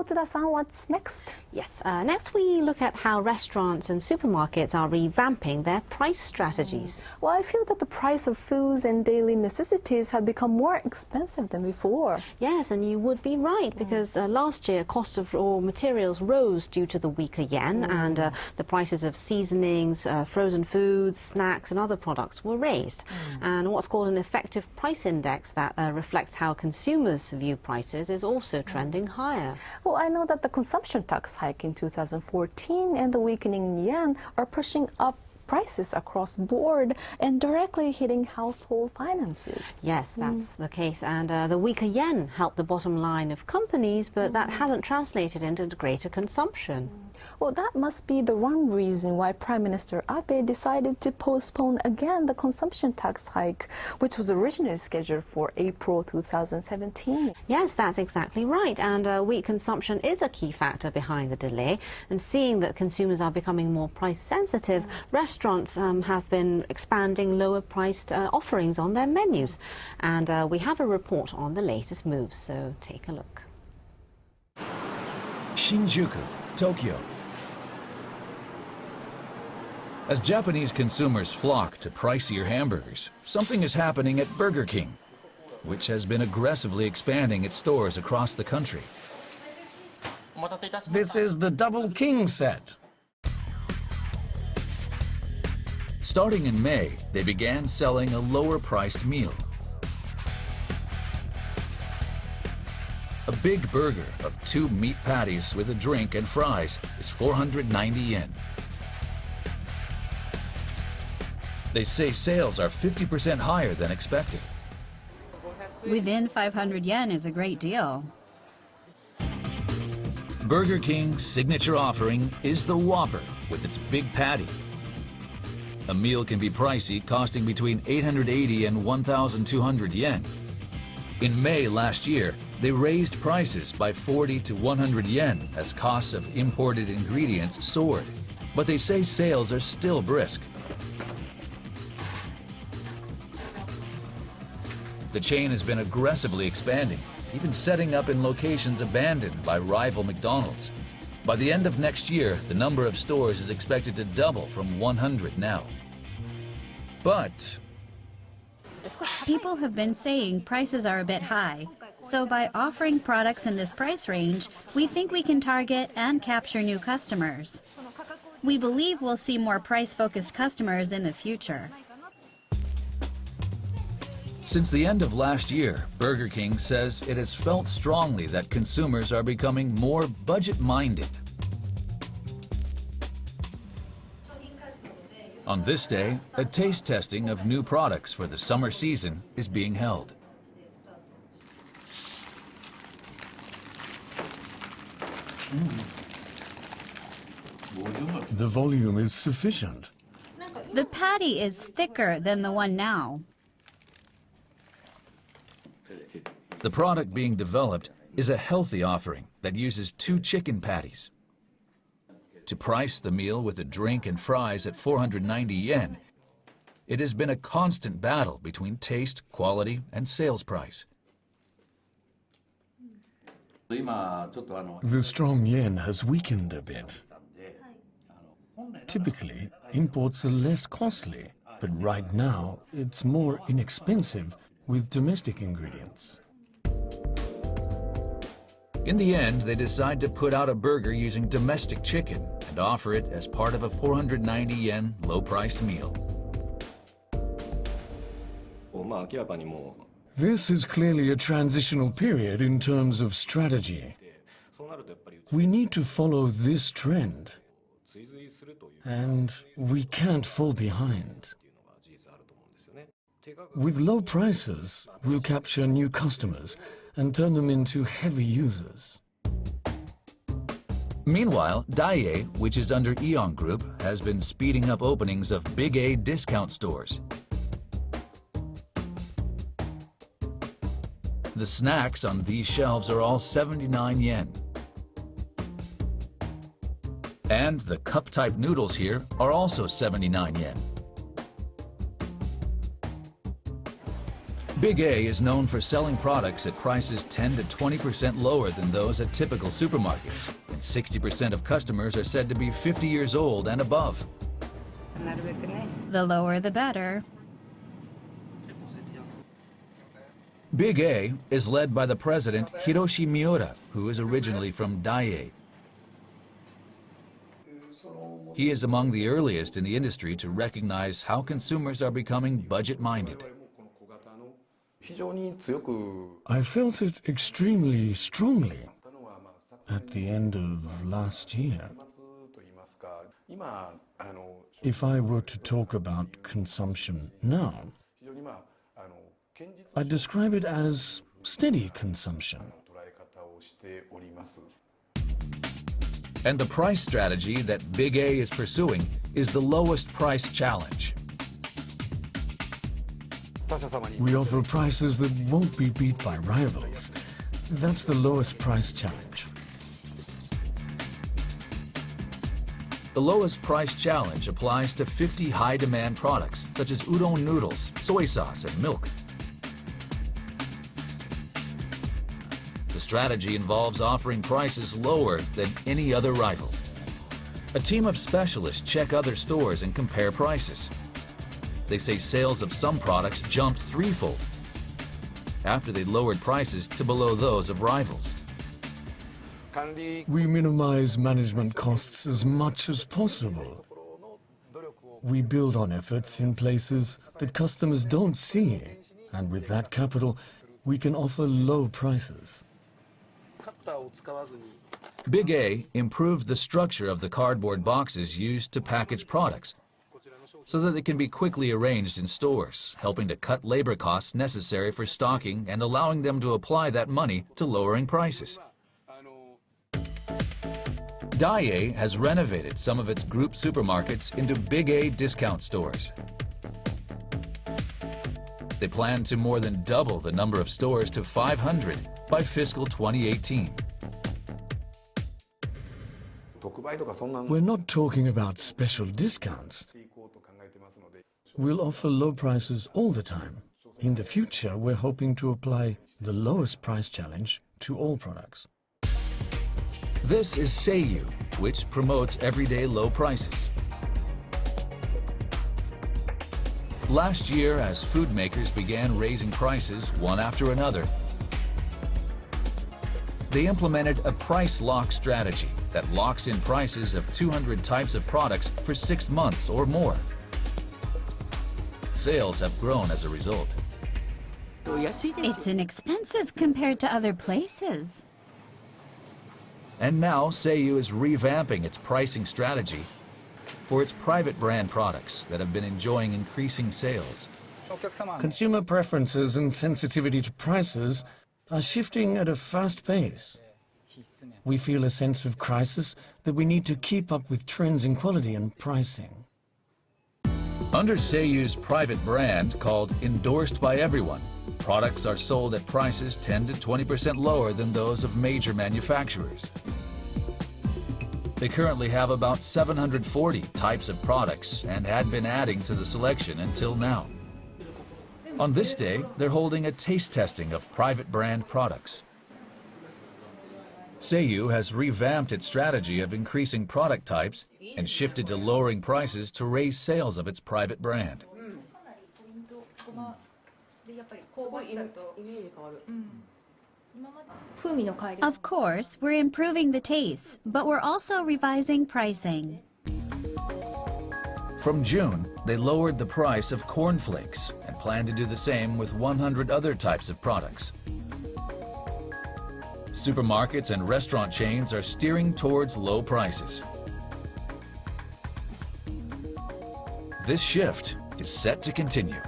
So, Tsuda-san, what's next? Yes, next we look at how restaurants and supermarkets are revamping their price strategies. Well, I feel that the price of foods and daily necessities have become more expensive than before. Yes, and you would be right, because last year costs of raw materials rose due to the weaker yen, and the prices of seasonings, frozen foods, snacks and other products were raised. And what's called an effective price index that reflects how consumers view prices is also trending higher. Well, I know that the consumption tax hike in 2014 and the weakening yen are pushing up prices across board and directly hitting household finances. Yes, that's the case. And the weaker yen helped the bottom line of companies, but that hasn't translated into greater consumption. Well, that must be the one reason why Prime Minister Abe decided to postpone again the consumption tax hike, which was originally scheduled for April 2017. Yes, that's exactly right. And weak consumption is a key factor behind the delay. And seeing that consumers are becoming more price sensitive, restaurants have been expanding lower priced offerings on their menus. And we have a report on the latest moves, so take a look. Shinjuku, Tokyo. As Japanese consumers flock to pricier hamburgers, something is happening at Burger King, which has been aggressively expanding its stores across the country. This is the Double King set. Starting in May, they began selling a lower-priced meal. A big burger of 2 meat patties with a drink and fries is 490 yen. They say sales are 50% higher than expected. Within 500 yen is a great deal. Burger King's signature offering is the Whopper with its big patty. A meal can be pricey, costing between 880 and 1,200 yen. In May last year, they raised prices by 40 to 100 yen as costs of imported ingredients soared. But they say sales are still brisk. The chain has been aggressively expanding, even setting up in locations abandoned by rival McDonald's. By the end of next year, the number of stores is expected to double from 100 now. But People have been saying prices are a bit high. So by offering products in this price range, we think we can target and capture new customers. We believe we'll see more price-focused customers in the future. since the end of last year, Burger King says it has felt strongly that consumers are becoming more budget-minded. On this day, a taste testing of new products for the summer season is being held. The volume is sufficient. The patty is thicker than the one now. The product being developed is a healthy offering that uses 2 chicken patties. To price the meal with a drink and fries at 490 yen, it has been a constant battle between taste, quality, and sales price. The strong yen has weakened a bit. Typically, imports are less costly, but right now it's more inexpensive with domestic ingredients. In the end, they decide to put out a burger using domestic chicken and offer it as part of a 490 yen low-priced meal. This is clearly a transitional period in terms of strategy. We need to follow this trend, and we can't fall behind. With low prices, we'll capture new customers and turn them into heavy users. Meanwhile, Daiei, which is under Aeon Group, has been speeding up openings of Big A discount stores. The snacks on these shelves are all 79 yen. And the cup-type noodles here are also 79 yen. Big A is known for selling products at prices 10 to 20% lower than those at typical supermarkets, and 60% of customers are said to be 50 years old and above. The lower the better. Big A is led by the president Hiroshi Miura, who is originally from Daiei. He is among the earliest in the industry to recognize how consumers are becoming budget-minded. I felt it extremely strongly at the end of last year. If I were to talk about consumption now, I describe it as steady consumption. And the price strategy that Big A is pursuing is the lowest price challenge. We offer prices that won't be beat by rivals. That's the lowest price challenge. The lowest price challenge applies to 50 high-demand products, such as udon noodles, soy sauce, and milk. The strategy involves offering prices lower than any other rival. A team of specialists check other stores and compare prices. They say sales of some products jumped threefold after they lowered prices to below those of rivals. We minimize management costs as much as possible. We build on efforts in places that customers don't see, and with that capital, we can offer low prices. Big A improved the structure of the cardboard boxes used to package products so that they can be quickly arranged in stores, helping to cut labor costs necessary for stocking and allowing them to apply that money to lowering prices. Daiei has renovated some of its group supermarkets into Big A discount stores. They plan to more than double the number of stores to 500 by fiscal 2018. We're not talking about special discounts. We'll offer low prices all the time. In the future, we're hoping to apply the lowest price challenge to all products. This is Seiyu, which promotes everyday low prices. Last year, as food makers began raising prices one after another, they implemented a price lock strategy that locks in prices of 200 types of products for 6 months or more. Sales have grown as a result. It's inexpensive compared to other places. And now Seiyu is revamping its pricing strategy for its private brand products that have been enjoying increasing sales. Consumer preferences and sensitivity to prices are shifting at a fast pace. We feel a sense of crisis that we need to keep up with trends in quality and pricing. Under Seiyu's private brand called Endorsed by Everyone, products are sold at prices 10 to 20% lower than those of major manufacturers. They currently have about 740 types of products and had been adding to the selection until now. On this day, they're holding a taste testing of private brand products. Seiyu has revamped its strategy of increasing product types and shifted to lowering prices to raise sales of its private brand. Of course, we're improving the taste, but we're also revising pricing. From June, they lowered the price of cornflakes and plan to do the same with 100 other types of products. Supermarkets and restaurant chains are steering towards low prices. This shift is set to continue.